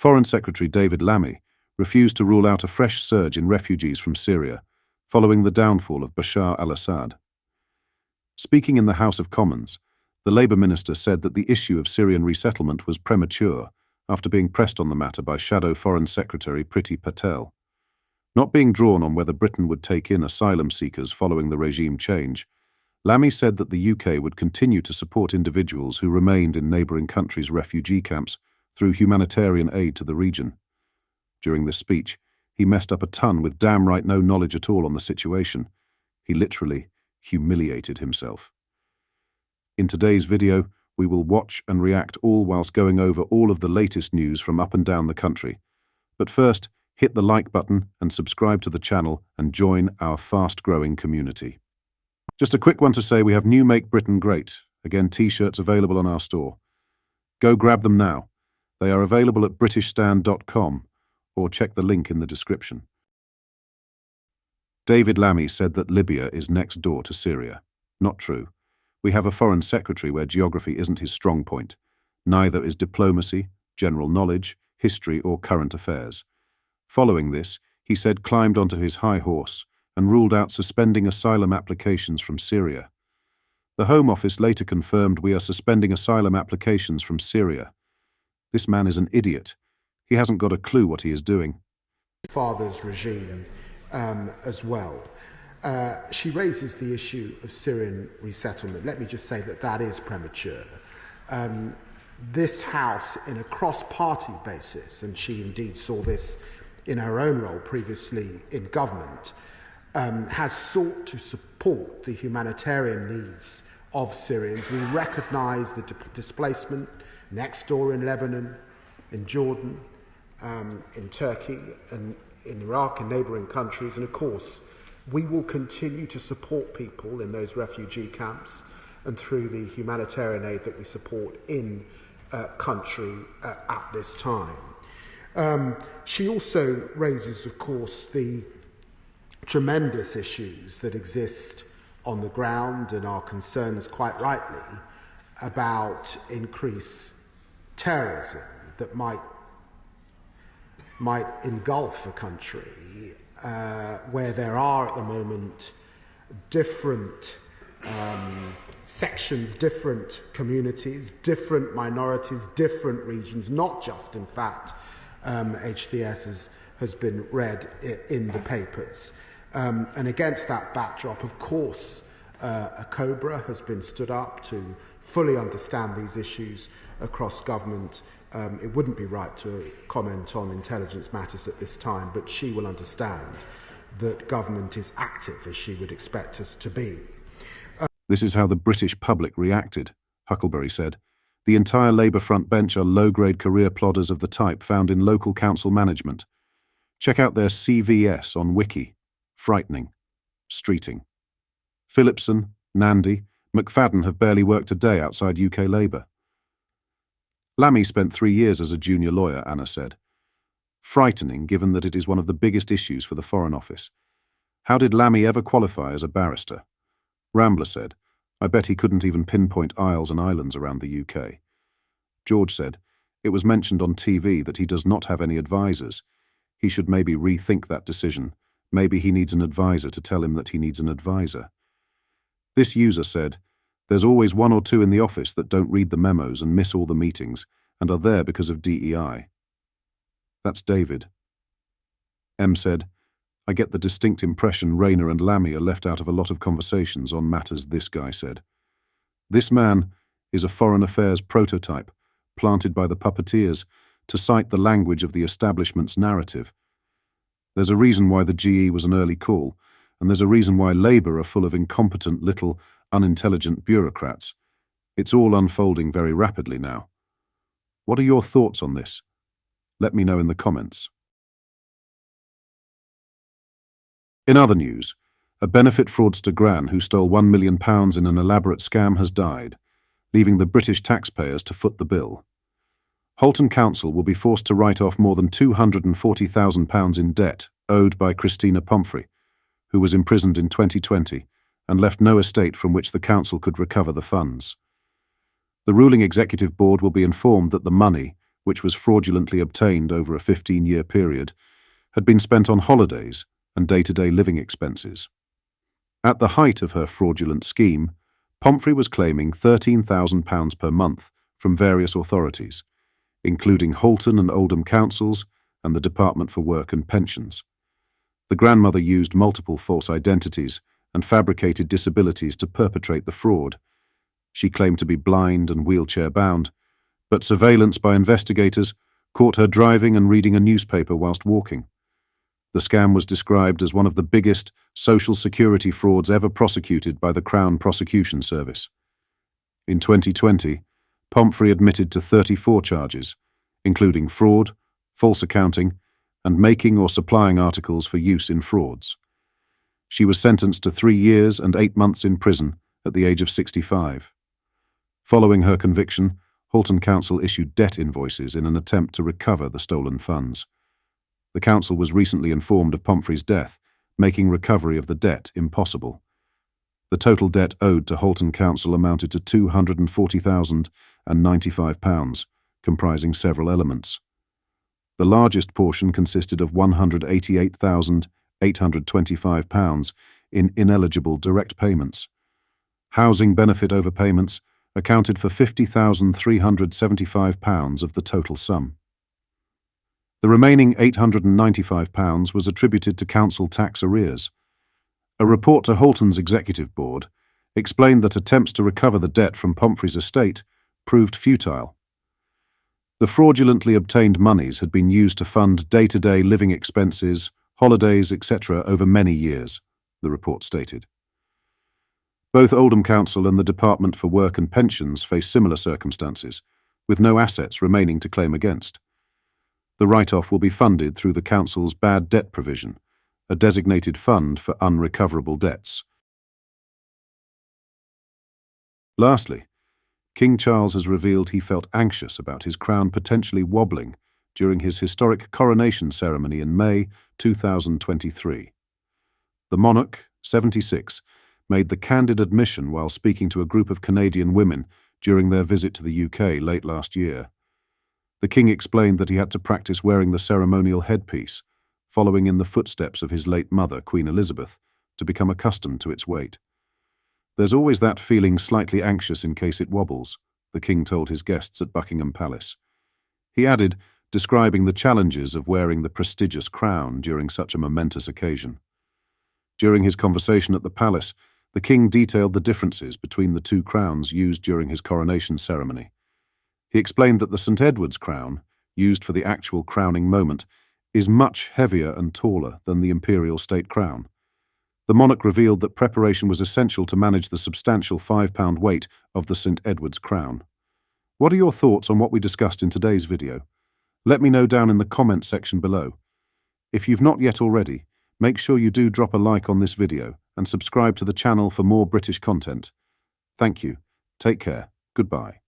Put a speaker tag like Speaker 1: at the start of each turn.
Speaker 1: Foreign Secretary David Lammy refused to rule out a fresh surge in refugees from Syria following the downfall of Bashar al-Assad. Speaking in the House of Commons, the Labour minister said that the issue of Syrian resettlement was premature after being pressed on the matter by Shadow Foreign Secretary Priti Patel. Not being drawn on whether Britain would take in asylum seekers following the regime change, Lammy said that the UK would continue to support individuals who remained in neighbouring countries' refugee camps through humanitarian aid to the region. During this speech, he messed up a ton with damn right no knowledge at all on the situation. He literally humiliated himself. In today's video, we will watch and react all whilst going over all of the latest news from up and down the country. But first, hit the like button and subscribe to the channel and join our fast-growing community. Just a quick one to say we have new Make Britain Great. Again, t-shirts available on our store. Go grab them now. They are available at britishstand.com or check the link in the description. David Lammy said that Libya is next door to Syria. Not true. We have a foreign secretary where geography isn't his strong point. Neither is diplomacy, general knowledge, history or current affairs. Following this, he said climbed onto his high horse and ruled out suspending asylum applications from Syria. The Home Office later confirmed we are suspending asylum applications from Syria. This man is an idiot. He hasn't got a clue what he is doing.
Speaker 2: Father's regime as well. She raises the issue of Syrian resettlement. Let me just say that that is premature. This House, in a cross-party basis, and she indeed saw this in her own role previously in government, has sought to support the humanitarian needs of Syrians. We recognise the displacement next door in Lebanon, in Jordan, in Turkey, and in Iraq and neighbouring countries, and of course we will continue to support people in those refugee camps and through the humanitarian aid that we support in country at this time. She also raises, of course, the tremendous issues that exist on the ground and our concerns, quite rightly, about increased terrorism that might engulf a country where there are at the moment different sections, different communities, different minorities, different regions, not just, in fact, HDS has been read in the papers. And against that backdrop, of course, a COBRA has been stood up to fully understand these issues across government. It wouldn't be right to comment on intelligence matters at this time, but she will understand that government is active as she would expect us to be.
Speaker 1: This is how the British public reacted, Huckleberry said. The entire Labour front bench are low-grade career plodders of the type found in local council management. Check out their CVS on Wiki. Frightening. Streeting. Phillipson, Nandy, McFadden have barely worked a day outside UK Labour. Lammy spent 3 years as a junior lawyer, Anna said. Frightening, given that it is one of the biggest issues for the Foreign Office. How did Lammy ever qualify as a barrister? Rambler said, I bet he couldn't even pinpoint isles and islands around the UK. George said, it was mentioned on TV that he does not have any advisors. He should maybe rethink that decision. Maybe he needs an advisor to tell him that he needs an advisor. This user said, there's always one or two in the office that don't read the memos and miss all the meetings and are there because of DEI. That's David. M said, I get the distinct impression Rayner and Lammy are left out of a lot of conversations on matters this guy said. This man is a foreign affairs prototype, planted by the puppeteers to cite the language of the establishment's narrative. There's a reason why the GE was an early call, and there's a reason why Labour are full of incompetent little, unintelligent bureaucrats. It's all unfolding very rapidly now. What are your thoughts on this? Let me know in the comments. In other news, a benefit fraudster Gran who stole £1 million in an elaborate scam has died, leaving the British taxpayers to foot the bill. Holton Council will be forced to write off more than £240,000 in debt owed by Christina Pumphrey, who was imprisoned in 2020 and left no estate from which the council could recover the funds. The ruling executive board will be informed that the money, which was fraudulently obtained over a 15-year period, had been spent on holidays and day-to-day living expenses. At the height of her fraudulent scheme, Pomfrey was claiming £13,000 per month from various authorities, including Halton and Oldham councils and the Department for Work and Pensions. The grandmother used multiple false identities and fabricated disabilities to perpetrate the fraud. She claimed to be blind and wheelchair-bound, but surveillance by investigators caught her driving and reading a newspaper whilst walking. The scam was described as one of the biggest social security frauds ever prosecuted by the Crown Prosecution Service. In 2020, Pomfrey admitted to 34 charges, including fraud, false accounting, and making or supplying articles for use in frauds. She was sentenced to 3 years and 8 months in prison at the age of 65. Following her conviction, Halton Council issued debt invoices in an attempt to recover the stolen funds. The council was recently informed of Pomfrey's death, making recovery of the debt impossible. The total debt owed to Halton Council amounted to £240,095, comprising several elements. The largest portion consisted of £188,825 in ineligible direct payments. Housing benefit overpayments accounted for £50,375 of the total sum. The remaining £895 was attributed to council tax arrears. A report to Halton's executive board explained that attempts to recover the debt from Pomfrey's estate proved futile. The fraudulently obtained monies had been used to fund day-to-day living expenses, holidays, etc. over many years, the report stated. Both Oldham Council and the Department for Work and Pensions face similar circumstances, with no assets remaining to claim against. The write-off will be funded through the council's bad debt provision, a designated fund for unrecoverable debts. Lastly, King Charles has revealed he felt anxious about his crown potentially wobbling during his historic coronation ceremony in May 2023. The monarch, 76, made the candid admission while speaking to a group of Canadian women during their visit to the UK late last year. The king explained that he had to practice wearing the ceremonial headpiece, following in the footsteps of his late mother, Queen Elizabeth, to become accustomed to its weight. "There's always that feeling slightly anxious in case it wobbles," the king told his guests at Buckingham Palace. He added, describing the challenges of wearing the prestigious crown during such a momentous occasion. During his conversation at the palace, the king detailed the differences between the two crowns used during his coronation ceremony. He explained that the St. Edward's crown, used for the actual crowning moment, is much heavier and taller than the imperial state crown. The monarch revealed that preparation was essential to manage the substantial 5-pound weight of the St. Edward's crown. What are your thoughts on what we discussed in today's video? Let me know down in the comments section below. If you've not yet already, make sure you do drop a like on this video and subscribe to the channel for more British content. Thank you. Take care. Goodbye.